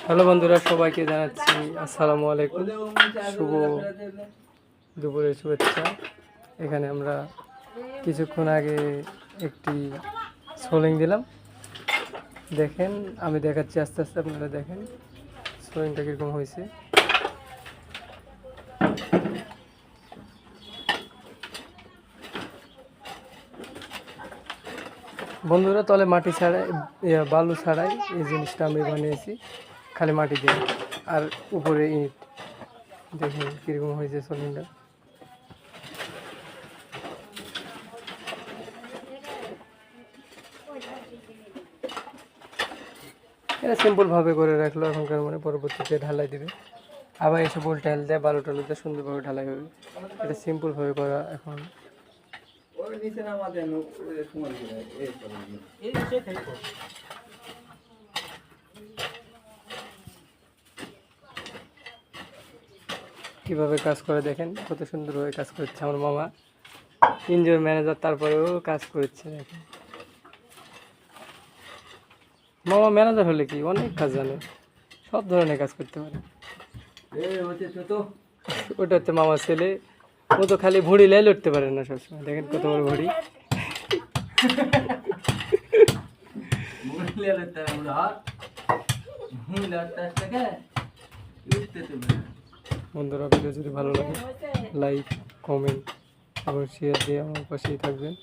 Hello বন্ধুরা, সবাইকে জানাচ্ছি আসসালামু আলাইকুম, শুভ দুপুরের শুভেচ্ছা। এখানে আমরা কিছুক্ষণ আগে একটি সোলিং দিলাম, দেখেন আমি দেখাচ্ছি আস্তে আস্তে, আপনারা দেখেন সোলিংটা কীরকম হয়েছে। বন্ধুরা, তলে মাটি ছাড়াই বালু ছাড়াই এই জিনিসটা আমি বানিয়েছি, খালি মাটি দিয়ে আর উপরে ইট। দেখুন কীরকম হয়েছে সোলিংটা। এটা সিম্পলভাবে করে রাখলো এখনকার, মানে পরবর্তীতে ঢালাই দিবে, আবার এসে বল টাইল দেয়, বালু টালু দিয়ে সুন্দরভাবে ঢালাই হবে। এটা সিম্পলভাবে করা এখন। কীভাবে কাজ করে দেখেন, কত সুন্দরভাবে কাজ করছে আমার মামা, ইনজোর ম্যানেজার, তারপরেও কাজ করছে। দেখেন মামা ম্যানেজার হলে কি অনেক কাজ জানে, সব ধরনের কাজ করতে পারে। ওটা হচ্ছে মামার ছেলে, ও তো খালি ভুঁড়ি লাই লড়তে পারে না সবসময়। দেখেন কত বড় ভুঁড়ি। বন্ধুরা, ভিডিও যদি ভালো লাগে লাইক, কমেন্ট এবং শেয়ার দিয়ে আমার পাশেই থাকবেন।